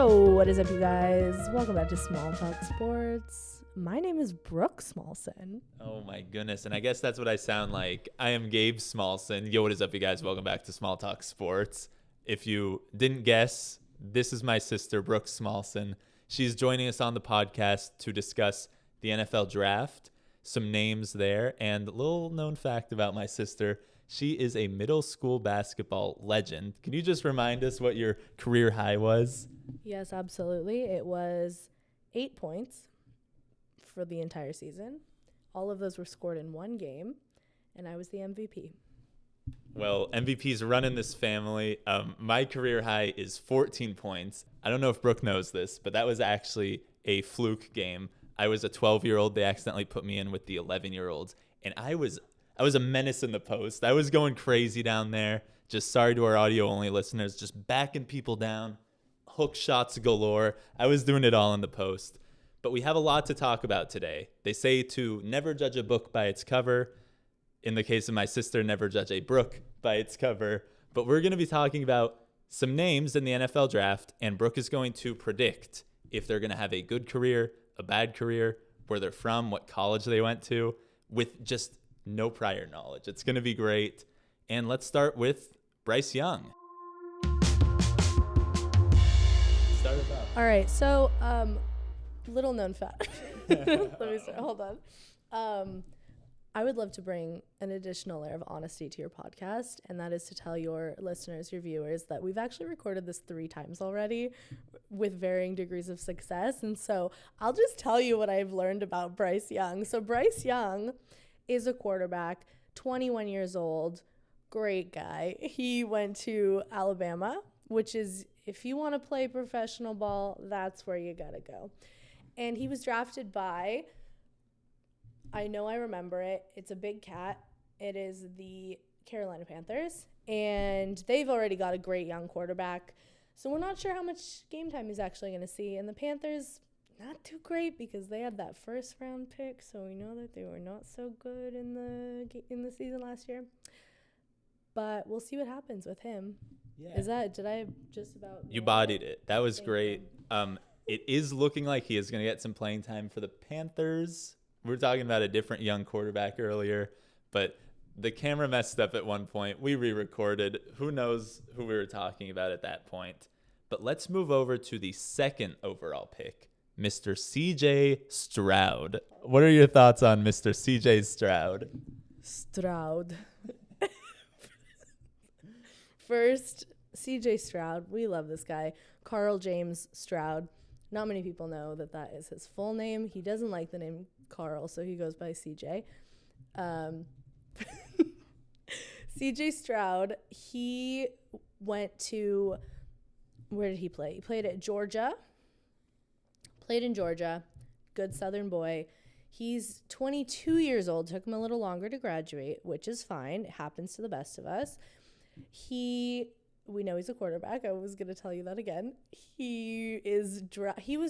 Yo, what is up, you guys? Welcome back to Small Talk Sports. My name is Brooke Smallson. Oh my goodness. And I guess that's what I sound like. I am Gabe Smallson. Yo, what is up, you guys? Welcome back to Small Talk Sports. If you didn't guess, this is my sister, Brooke Smallson. She's joining us on the podcast to discuss the NFL draft, some names there, and a little known fact about my sister. She is a middle school basketball legend. Can you just remind us what your career high was? Yes, absolutely. It was 8 points for the entire season. All of those were scored in one game, and I was the MVP. Well, MVP's running this family. My career high is 14 points. I don't know if Brooke knows this, but that was actually a fluke game. I was a 12-year-old. They accidentally put me in with the 11-year-olds, and I was a menace in the post. I was going crazy down there. Just sorry to our audio-only listeners, just backing people down, hook shots galore. I was doing it all in the post. But we have a lot to talk about today. They say to never judge a book by its cover. In the case of my sister, never judge a Brooke by its cover. But we're going to be talking about some names in the NFL draft, and Brooke is going to predict if they're going to have a good career, a bad career, where they're from, what college they went to, with just no prior knowledge. It's going to be great. And let's start with Bryce Young. Start us off. All right, so little known fact. Let me start. Hold on. I would love to bring an additional layer of honesty to your podcast, and that is to tell your listeners, your viewers, that we've actually recorded this 3 times already with varying degrees of success. And so I'll just tell you what I've learned about Bryce Young. So Bryce Young is a quarterback, 21 years old, great guy. He went to Alabama, which is, if you want to play professional ball, that's where you got to go. And he was drafted by, I know I remember it, it's a big cat. It is the Carolina Panthers, and they've already got a great young quarterback. So we're not sure how much game time he's actually going to see. And the Panthers, not too great because they had that first round pick, so we know that they were not so good in the season last year. But we'll see what happens with him. Yeah. Did I just about... You bodied it. That was great. It is looking like he is going to get some playing time for the Panthers. We were talking about a different young quarterback earlier, but the camera messed up at one point. We re-recorded. Who knows who we were talking about at that point. But let's move over to the second overall pick, Mr. C.J. Stroud. What are your thoughts on Mr. C.J. Stroud? Stroud. First, C.J. Stroud. We love this guy. Carl James Stroud. Not many people know that is his full name. He doesn't like the name Carl, so he goes by CJ. CJ Stroud, he went to, where did he play? He played at Georgia. Played in Georgia. Good Southern boy. He's 22 years old. Took him a little longer to graduate, which is fine. It happens to the best of us. We know he's a quarterback. I was going to tell you that again. He was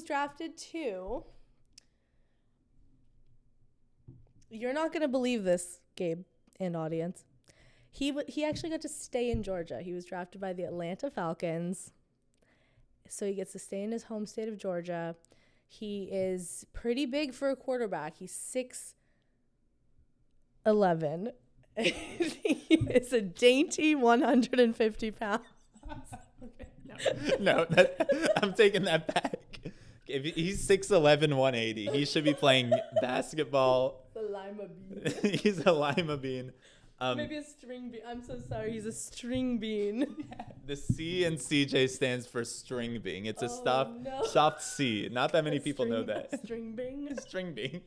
drafted to... You're not going to believe this, Gabe and audience. He actually got to stay in Georgia. He was drafted by the Atlanta Falcons. So he gets to stay in his home state of Georgia. He is pretty big for a quarterback. He's 6'11". He is a dainty 150 pounds. No, I'm taking that back. If he's 6'11", 180. He should be playing basketball. The lima bean. He's a lima bean. Maybe a string bean. I'm so sorry. He's a string bean. The C in CJ stands for string bean. It's a soft C. Not that many people know that. String bean. String bean.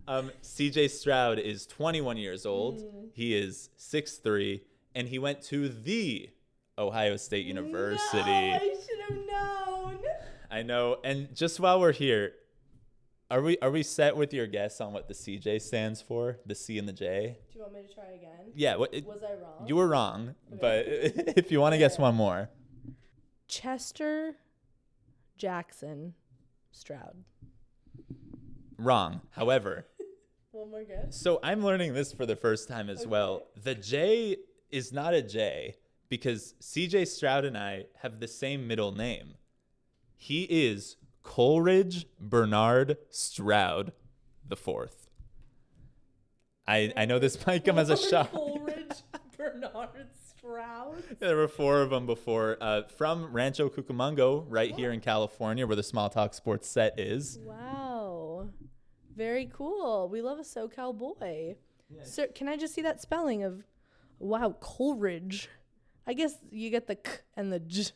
CJ Stroud is 21 years old. He is 6'3", and he went to the Ohio State University. No, I should have known. I know. And just while we're here, are we set with your guess on what the CJ stands for? The C and the J? Do you want me to try again? Yeah. Was I wrong? You were wrong, but if you want to guess one more. Chester Jackson Stroud. Wrong. However. One more guess. So I'm learning this for the first time as well. The J is not a J because CJ Stroud and I have the same middle name. He is Coleridge Bernard Stroud the fourth. I know this might come as a shock. Coleridge Bernard Stroud. There were 4 of them before. From Rancho Cucamonga, right here in California, where the Small Talk Sports set is. Wow. Very cool. We love a SoCal boy. Yeah. Sir, can I just see that spelling of, wow, Coleridge? I guess you get the k and the j.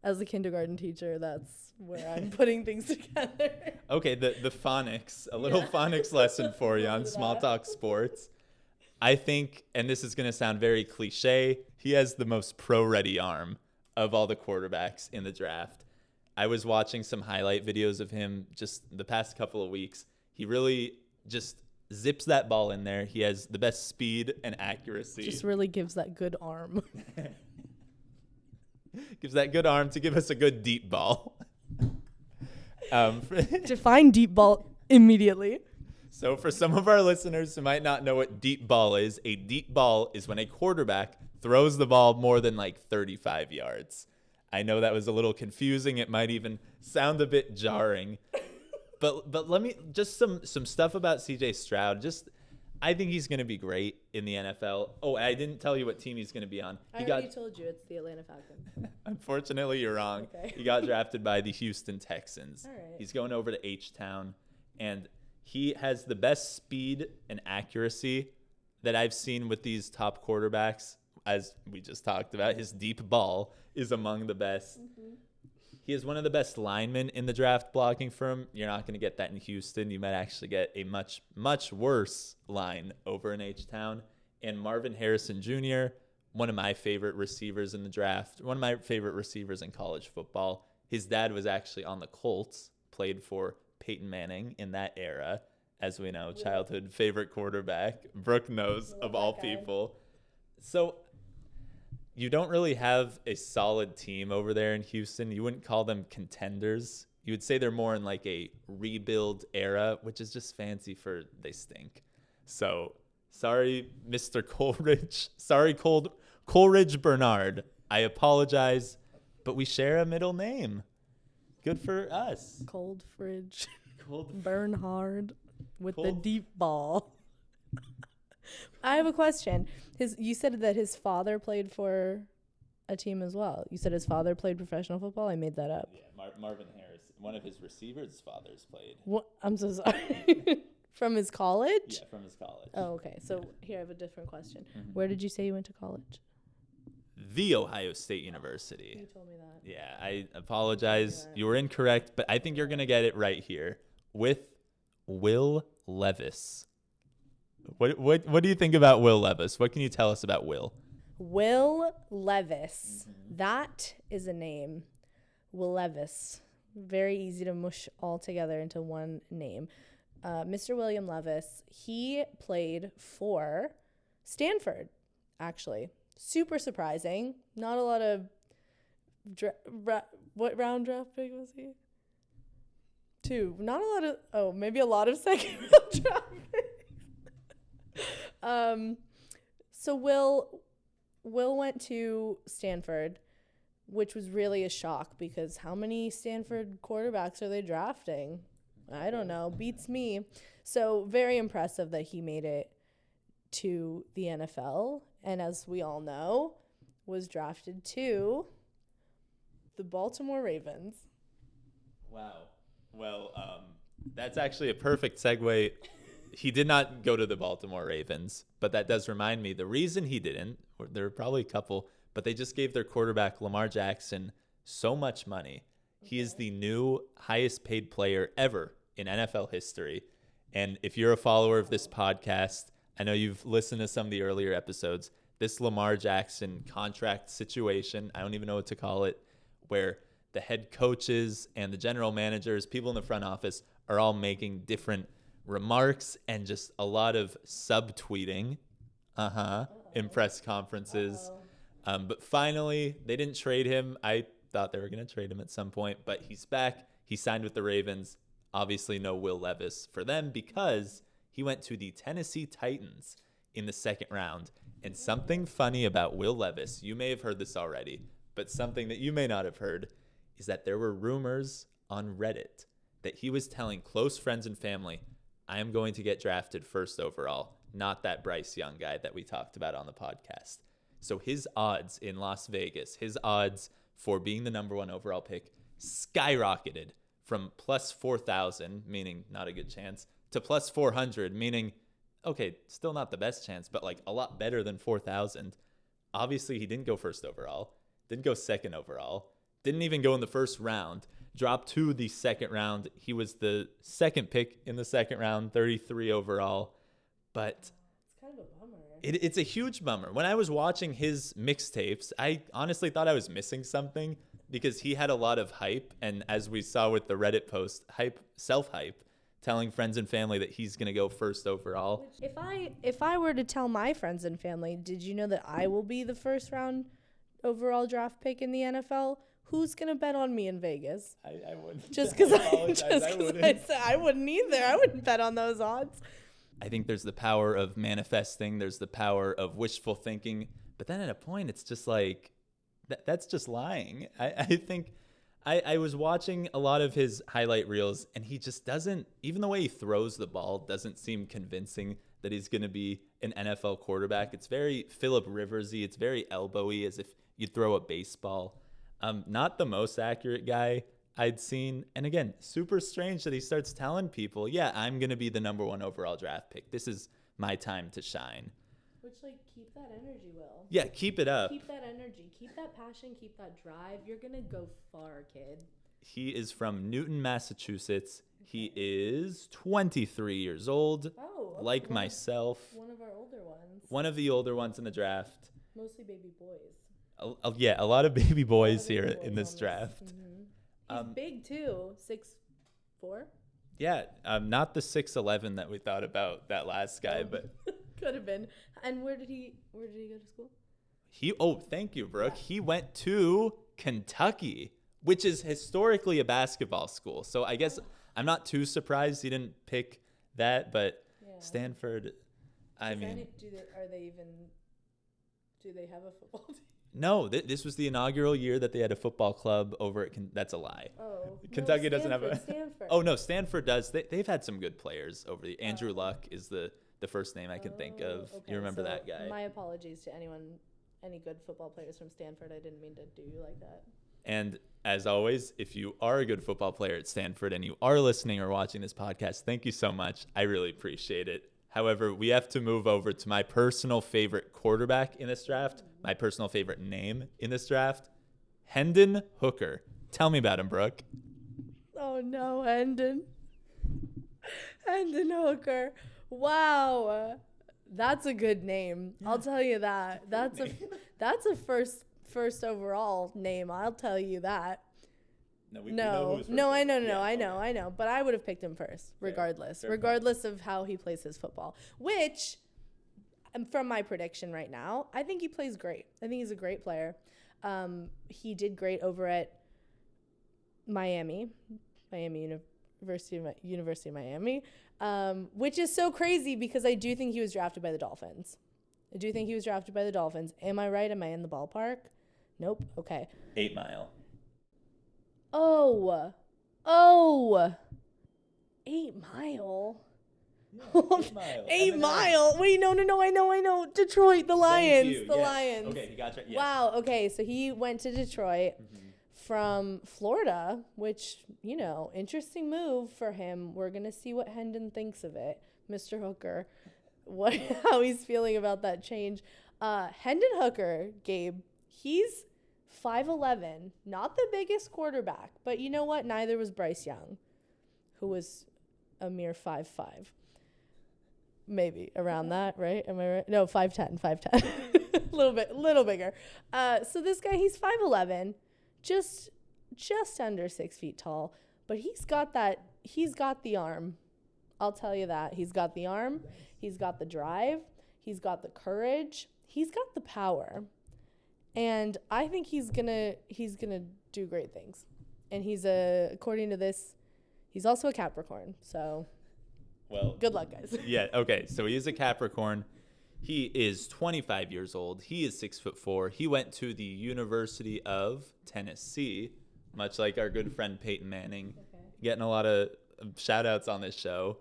As a kindergarten teacher, that's where I'm putting things together. Okay, the phonics, a little phonics lesson for you on Small Talk Sports. I think, and this is going to sound very cliche, he has the most pro-ready arm of all the quarterbacks in the draft. I was watching some highlight videos of him just the past couple of weeks. He really just zips that ball in there. He has the best speed and accuracy. Just really gives that good arm. Gives that good arm to give us a good deep ball. Define deep ball immediately. So for some of our listeners who might not know what deep ball is, a deep ball is when a quarterback throws the ball more than like 35 yards. I know that was a little confusing. It might even sound a bit jarring. But let me just some stuff about CJ Stroud. I think he's going to be great in the NFL. Oh, I didn't tell you what team he's going to be on. I already told you it's the Atlanta Falcons. Unfortunately, you're wrong. Okay. He got drafted by the Houston Texans. All right. He's going over to H-Town, and he has the best speed and accuracy that I've seen with these top quarterbacks. As we just talked about, his deep ball is among the best. Mm-hmm. He is one of the best linemen in the draft blocking for him. You're not going to get that in Houston. You might actually get a much, much worse line over in H-Town. And Marvin Harrison Jr., one of my favorite receivers in the draft, one of my favorite receivers in college football. His dad was actually on the Colts, played for Peyton Manning in that era. As we know, childhood favorite quarterback. Brooke knows of all people. So you don't really have a solid team over there in Houston. You wouldn't call them contenders. You would say they're more in like a rebuild era, which is just fancy for they stink. So sorry, Mr. Coleridge. Sorry, Coleridge Bernard. I apologize, but we share a middle name. Good for us. Cold fridge. Bernhard with the deep ball. I have a question. You said that his father played for a team as well. You said his father played professional football? I made that up. Yeah, Marvin Harris. One of his receivers' fathers played. What? I'm so sorry. From his college? Yeah, from his college. Oh, okay. So here I have a different question. Mm-hmm. Where did you say you went to college? The Ohio State University. You told me that. Yeah, I apologize. You were incorrect, but I think you're going to get it right here with Will Levis. What do you think about Will Levis? What can you tell us about Will? Will Levis. Mm-hmm. That is a name. Will Levis. Very easy to mush all together into one name. Mr. William Levis, he played for Stanford, actually. Super surprising. Not a lot of... what round draft pick was he? 2. Not a lot of... Oh, maybe a lot of second round draft picks. So Will went to Stanford, which was really a shock because how many Stanford quarterbacks are they drafting? I don't know. Beats me. So very impressive that he made it to the NFL. And as we all know, was drafted to the Baltimore Ravens. Wow. Well, that's actually a perfect segue. He did not go to the Baltimore Ravens, but that does remind me the reason he didn't, there were probably a couple, but they just gave their quarterback Lamar Jackson so much money. Okay. He is the new highest paid player ever in NFL history. And if you're a follower of this podcast, I know you've listened to some of the earlier episodes, this Lamar Jackson contract situation, I don't even know what to call it, where the head coaches and the general managers, people in the front office are all making different remarks and just a lot of subtweeting in press conferences. But finally, they didn't trade him. I thought they were going to trade him at some point, but he's back. He signed with the Ravens. Obviously, no Will Levis for them because he went to the Tennessee Titans in the second round. And something funny about Will Levis, you may have heard this already, but something that you may not have heard is that there were rumors on Reddit that he was telling close friends and family, I am going to get drafted first overall, not that Bryce Young guy that we talked about on the podcast. So his odds in Las Vegas, his odds for being the number 1 overall pick skyrocketed from plus 4,000, meaning not a good chance, to plus 400, meaning, okay, still not the best chance, but like a lot better than 4,000. Obviously, he didn't go first overall, didn't go second overall, didn't even go in the first round, dropped to the second round. He was the second pick in the second round, 33 overall. But it's kind of a bummer. It's a huge bummer. When I was watching his mixtapes, I honestly thought I was missing something because he had a lot of hype. And as we saw with the Reddit post, self-hype, telling friends and family that he's going to go first overall. If I were to tell my friends and family, did you know that I will be the first round overall draft pick in the NFL? Who's going to bet on me in Vegas? I wouldn't. Just because I said I wouldn't either. I wouldn't bet on those odds. I think there's the power of manifesting. There's the power of wishful thinking. But then at a point, it's just like, that's just lying. I think I was watching a lot of his highlight reels, and he just doesn't, even the way he throws the ball doesn't seem convincing that he's going to be an NFL quarterback. It's very Phillip Rivers-y. It's very elbowy, as if you throw a baseball. Not the most accurate guy I'd seen. And again, super strange that he starts telling people, yeah, I'm going to be the number 1 overall draft pick. This is my time to shine. Which, like, keep that energy, Will. Yeah, keep it up. Keep that energy. Keep that passion. Keep that drive. You're going to go far, kid. He is from Newton, Massachusetts. He is 23 years old, like myself. One of our older ones. One of the older ones in the draft. Mostly baby boys. Yeah, a lot of baby boys here in this draft. He's big too, 6'4". Yeah, not the 6'11" that we thought about that last guy, but could have been. And where did he go to school? Thank you, Brooke. Yeah. He went to Kentucky, which is historically a basketball school. So I guess I'm not too surprised he didn't pick that, but Stanford, do they have a football team? No, this was the inaugural year that they had a football club over at that's a lie. Oh, Kentucky doesn't have a. Stanford. Oh no, Stanford does. They've had some good players over the. Andrew Luck is the first name I can think of. Okay, you remember that guy? My apologies to any good football players from Stanford. I didn't mean to do you like that. And as always, if you are a good football player at Stanford and you are listening or watching this podcast, thank you so much. I really appreciate it. However, we have to move over to my personal favorite quarterback in this draft, my personal favorite name in this draft, Hendon Hooker. Tell me about him, Brooke. Oh, no, Hendon Hooker. Wow. That's a good name. I'll tell you that. That's a first overall name. I'll tell you that. I know. But I would have picked him first, regardless. Regardless of how he plays his football. Which, from my prediction right now, I think he plays great. I think he's a great player. He did great over at Miami University of Miami, which is so crazy because I do think he was drafted by the Dolphins. Am I right? Am I in the ballpark? Nope. Okay. 8 Mile. Oh, 8 Mile. Yeah, 8 Mile. 8 Mile. Wait, no. I know. Detroit, the Lions. Lions. Okay, you got it. Yes. Wow. Okay, so he went to Detroit from Florida, which, interesting move for him. We're going to see what Hendon thinks of it. Mr. Hooker, how he's feeling about that change. Hendon Hooker, Gabe, he's 5'11", not the biggest quarterback, but you know what? Neither was Bryce Young, who was a mere 5'5". Maybe around that, right? Am I right? No, 5'10", a little bigger. So this guy, he's 5'11", just under 6 feet tall, but he's got the arm. I'll tell you that. He's got the arm, he's got the drive, he's got the courage, he's got the power. And I think he's gonna do great things. And he's according to this, he's also a Capricorn. So, well, good luck, guys. Yeah. Okay. So he is a Capricorn. He is 25 years old. He is 6'4". He went to the University of Tennessee, much like our good friend Peyton Manning, Okay. getting a lot of shout outs on this show.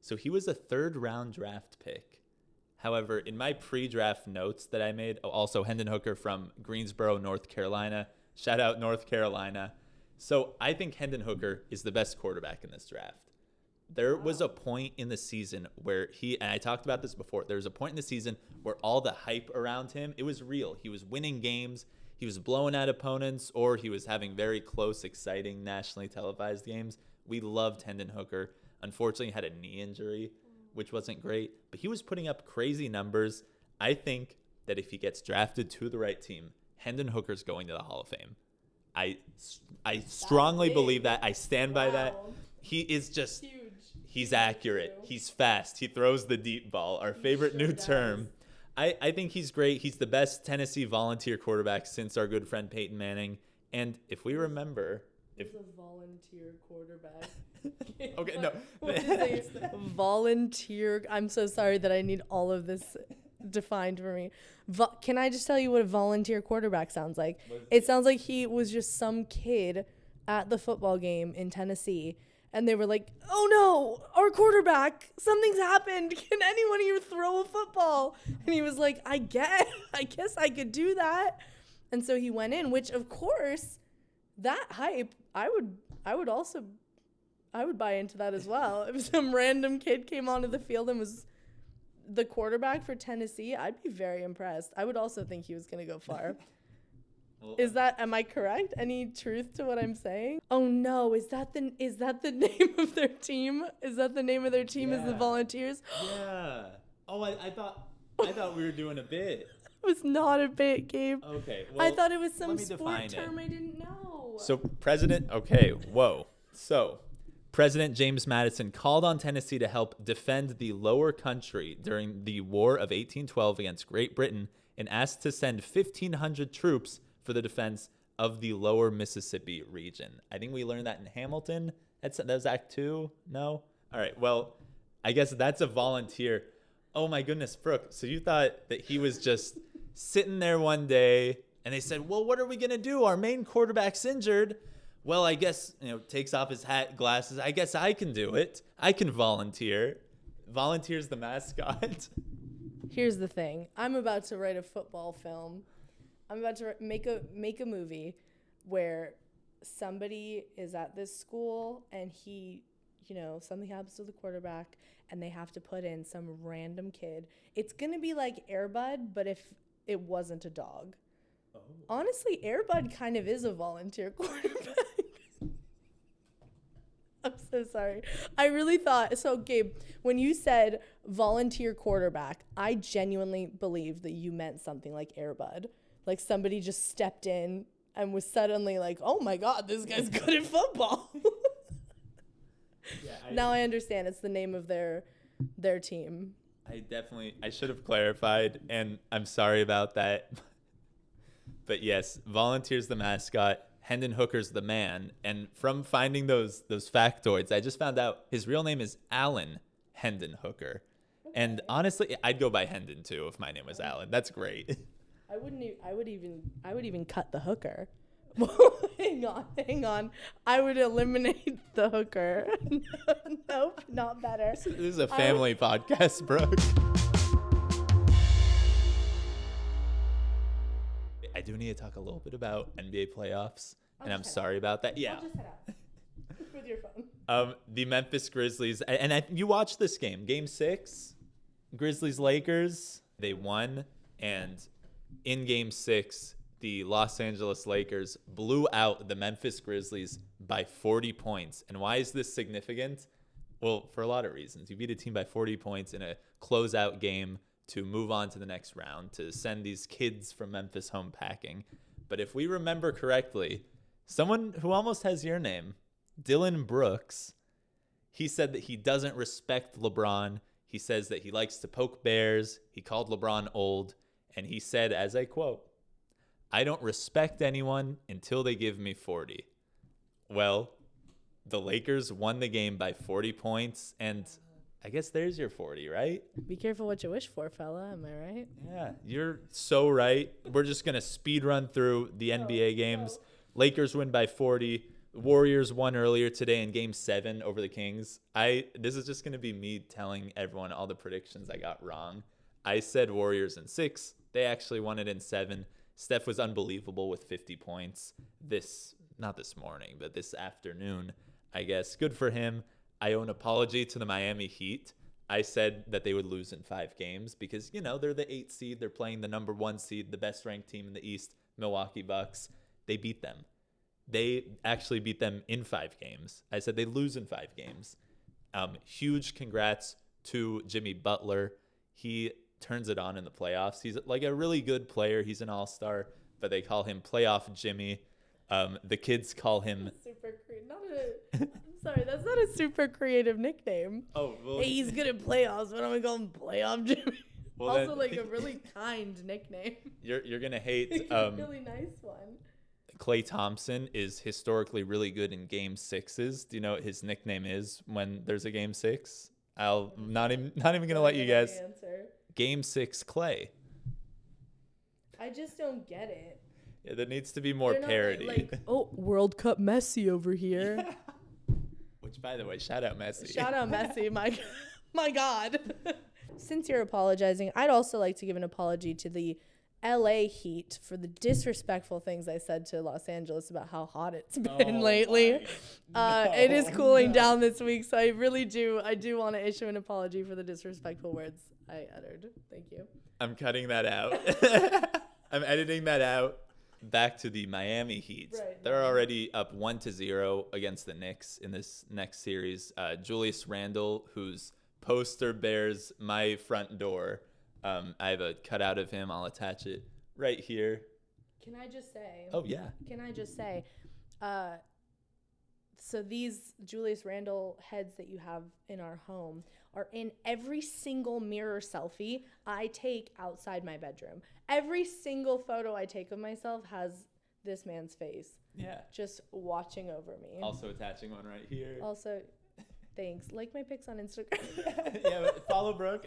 So he was a 3rd-round draft pick. However, in my pre-draft notes that I made, also Hendon Hooker from Greensboro, North Carolina. Shout out North Carolina. So I think Hendon Hooker is the best quarterback in this draft. There was a point in the season where and I talked about this before, there was a point in the season where all the hype around him, it was real. He was winning games, he was blowing out opponents, or he was having very close, exciting, nationally televised games. We loved Hendon Hooker. Unfortunately, he had a knee injury, which wasn't great, but he was putting up crazy numbers. I think that if he gets drafted to the right team, Hendon Hooker's going to the Hall of Fame. I strongly believe that. I stand by that. He is just Huge. he's accurate. He's fast. He throws the deep ball. Our favorite new term. I think he's great. He's the best Tennessee volunteer quarterback since our good friend Peyton Manning. And if we remember, He's a volunteer quarterback. okay, no. What is a volunteer? I'm so sorry that I need all of this defined for me. Can I just tell you what a volunteer quarterback sounds like? It sounds like he was just some kid at the football game in Tennessee, and they were like, "Oh no, our quarterback! Something's happened. Can anyone here throw a football?" And he was like, I guess I could do that." And so he went in, which of course, that hype, I would buy into that as well. If some random kid came onto the field and was the quarterback for Tennessee, I'd be very impressed. I would also think he was going to go far. Well, Am I correct? Any truth to what I'm saying? Oh no, is that the name of their team? Is that the name of their team is the Yeah. Volunteers? Yeah. Oh, I thought we were doing a bit. It was not a bit, Gabe. Okay. I Well, thought it was let some me sport define term it. I didn't know. So President James Madison called on Tennessee to help defend the lower country during the War of 1812 against Great Britain and asked to send 1,500 troops for the defense of the lower Mississippi region. I think we learned that in Hamilton. That was Act 2? No? All right. Well, I guess that's a volunteer. Oh my goodness, Brooke. So you thought that he was just sitting there one day and they said, "Well, what are we going to do? Our main quarterback's injured." Well, I guess, takes off his hat, glasses. I guess I can do it. I can volunteer. Volunteer's the mascot. Here's the thing. I'm about to write a football film. I'm about to make a movie where somebody is at this school and something happens to the quarterback and they have to put in some random kid. It's going to be like Air Bud, but if it wasn't a dog. Oh. Honestly, Air Bud kind of is a volunteer quarterback. I'm so sorry. I really thought, so Gabe, when you said volunteer quarterback, I genuinely believed that you meant something like Air Bud. Like somebody just stepped in and was suddenly like, "Oh my God, this guy's good at football." Now I understand it's the name of their team. I should have clarified, and I'm sorry about that. But yes, Volunteer's the mascot. Hendon Hooker's the man. And from finding those factoids, I just found out his real name is Alan Hendon Hooker. Okay. And honestly, I'd go by Hendon too if my name was Alan. That's great. I would even cut the hooker. Hang on. I would eliminate the hooker. Nope, not better. This is a family podcast, Brooke. I do need to talk a little bit about NBA playoffs, and I'm sorry about that. Yeah. I'll just head out with your phone. The Memphis Grizzlies, and you watched this game 6, Grizzlies-Lakers. They won, and in Game 6, the Los Angeles Lakers blew out the Memphis Grizzlies by 40 points. And why is this significant? Well, for a lot of reasons. You beat a team by 40 points in a closeout game to move on to the next round, to send these kids from Memphis home packing. But if we remember correctly, someone who almost has your name, Dylan Brooks, he said that he doesn't respect LeBron. He says that he likes to poke bears. He called LeBron old. And he said, as I quote, "I don't respect anyone until they give me 40. Well, the Lakers won the game by 40 points, and I guess there's your 40, right? Be careful what you wish for, fella. Am I right? Yeah, you're so right. We're just going to speed run through the NBA games. Lakers win by 40. Warriors won earlier today in Game 7 over the Kings. This is just going to be me telling everyone all the predictions I got wrong. I said Warriors in 6. They actually won it in 7. Steph was unbelievable with 50 points. Not this morning, but this afternoon, I guess. Good for him. I owe an apology to the Miami Heat. I said that they would lose in 5 games because, they're the 8th seed. They're playing the number 1 seed, the best ranked team in the East, Milwaukee Bucks. They beat them. They actually beat them in 5 games. I said they'd lose in 5 games. Huge congrats to Jimmy Butler. He turns it on in the playoffs. He's like a really good player. He's an all-star, but they call him Playoff Jimmy. The kids call him Sorry, that's not a super creative nickname. Oh, well, hey, he's good at playoffs. Why don't we call him Playoff Jimmy? Well, also, like a really kind nickname. You're gonna hate. A really nice one. Klay Thompson is historically really good in Game 6s. Do you know what his nickname is when there's a Game 6? I'll not even gonna let you guess. Game 6 Klay. I just don't get it. Yeah, there needs to be more parody. Like, World Cup Messi over here. Which, by the way, shout out Messi. Shout out Messi, my God. Since you're apologizing, I'd also like to give an apology to the LA Heat for the disrespectful things I said to Los Angeles about how hot it's been lately. It is cooling down this week, so I do want to issue an apology for the disrespectful words I uttered. Thank you. I'm cutting that out. I'm editing that out. Back to the Miami Heat. Right. They're already up 1-0 against the Knicks in this next series. Julius Randle, whose poster bears my front door. I have a cutout of him. I'll attach it right here. Can I just say? Oh, yeah. Can I just say? So these Julius Randle heads that you have in our home are in every single mirror selfie I take outside my bedroom. Every single photo I take of myself has this man's face. Yeah. Just watching over me. Also attaching one right here. Also, thanks. Like my pics on Instagram. Yeah, follow Brooke.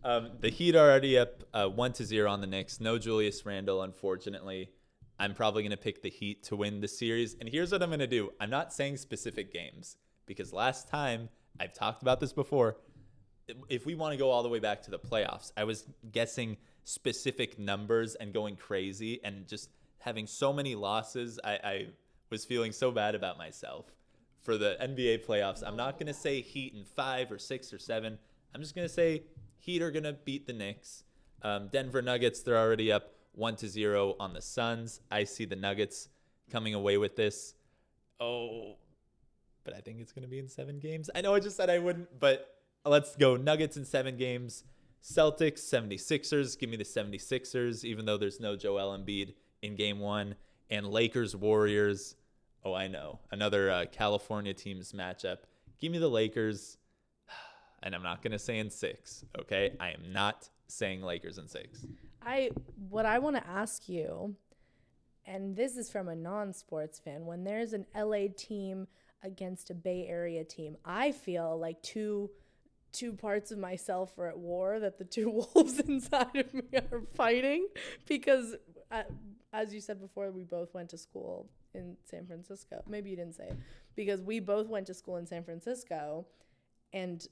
The Heat are already up 1-0 on the Knicks. No Julius Randle, unfortunately. I'm probably going to pick the Heat to win the series. And here's what I'm going to do. I'm not saying specific games because last time, I've talked about this before, if we want to go all the way back to the playoffs, I was guessing specific numbers and going crazy and just having so many losses. I was feeling so bad about myself. For the NBA playoffs, I'm not going to say Heat in 5 or 6 or 7. I'm just going to say Heat are going to beat the Knicks. Denver Nuggets, they're already up 1-0 on the Suns. I see the Nuggets coming away with this. But I think it's going to be in 7 games. I know I just said I wouldn't, but let's go. Nuggets in 7 games. Celtics, 76ers. Give me the 76ers, even though there's no Joel Embiid in Game 1. And Lakers, Warriors. Oh, I know. Another California teams matchup. Give me the Lakers. And I'm not going to say in 6, okay? I am not saying Lakers in 6. What I want to ask you, and this is from a non-sports fan, when there's an LA team against a Bay Area team, I feel like two parts of myself are at war, that the two wolves inside of me are fighting, because as you said before, we both went to school in San Francisco. Maybe you didn't say, because we both went to school in San Francisco and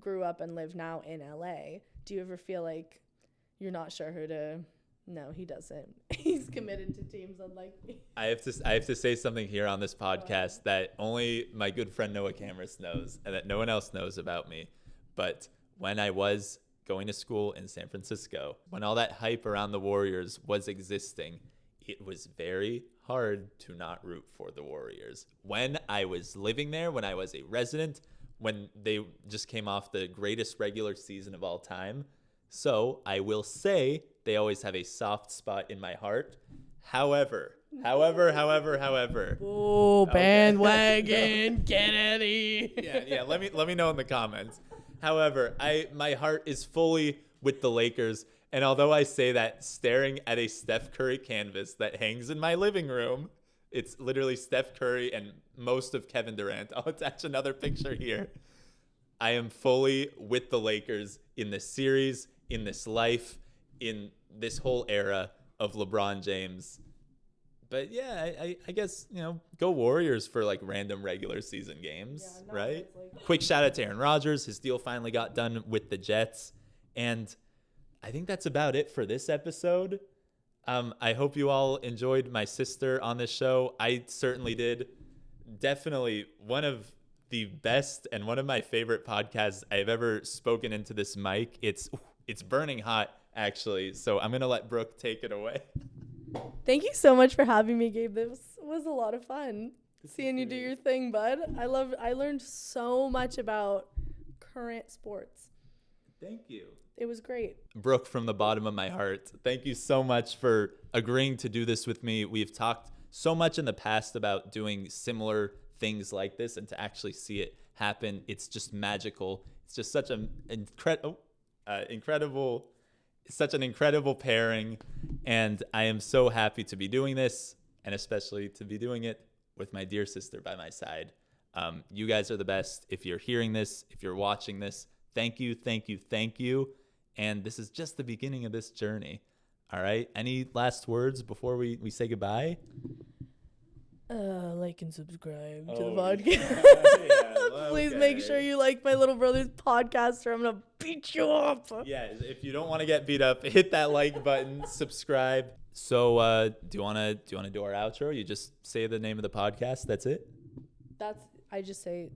grew up and live now in LA. Do you ever feel like you're not sure who to... No, he doesn't. He's committed to teams unlike me. I have to say something here on this podcast that only my good friend Noah Cameras knows and that no one else knows about me. But when I was going to school in San Francisco, when all that hype around the Warriors was existing, it was very hard to not root for the Warriors. When I was living there, when I was a resident, when they just came off the greatest regular season of all time. So I will say they always have a soft spot in my heart. However. Oh, bandwagon, get Eddie. Yeah. Let me know in the comments. However, my heart is fully with the Lakers. And although I say that staring at a Steph Curry canvas that hangs in my living room, it's literally Steph Curry and most of Kevin Durant. I'll attach another picture here. I am fully with the Lakers in this series, in this life, in this whole era of LeBron James. But yeah, I guess, go Warriors for like random regular season games, right? Quick shout out to Aaron Rodgers. His deal finally got done with the Jets. And I think that's about it for this episode. I hope you all enjoyed my sister on this show. I certainly did. Definitely one of the best and one of my favorite podcasts I've ever spoken into this mic. It's burning hot, actually. So I'm going to let Brooke take it away. Thank you so much for having me, Gabe. This was a lot of fun seeing you do your thing, bud. I learned so much about current sports. Thank you. It was great. Brooke, from the bottom of my heart, thank you so much for agreeing to do this with me. We've talked so much in the past about doing similar things like this, and to actually see it happen, it's just magical. It's just such an incredible pairing, and I am so happy to be doing this, and especially to be doing it with my dear sister by my side. You guys are the best. If you're hearing this, if you're watching this, thank you. And this is just the beginning of this journey. All right. Any last words before we say goodbye? Like and subscribe to the podcast. Yeah, Please make sure you like my little brother's podcast, or I'm gonna beat you up. Yeah, if you don't want to get beat up, hit that like button, subscribe. So, do you wanna do our outro? You just say the name of the podcast. That's it. I just say.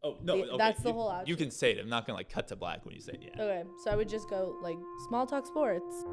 Oh no, okay. That's the whole outro. You can say it. I'm not gonna cut to black when you say it. Yeah. Okay, so I would just go like Small Talk Sports.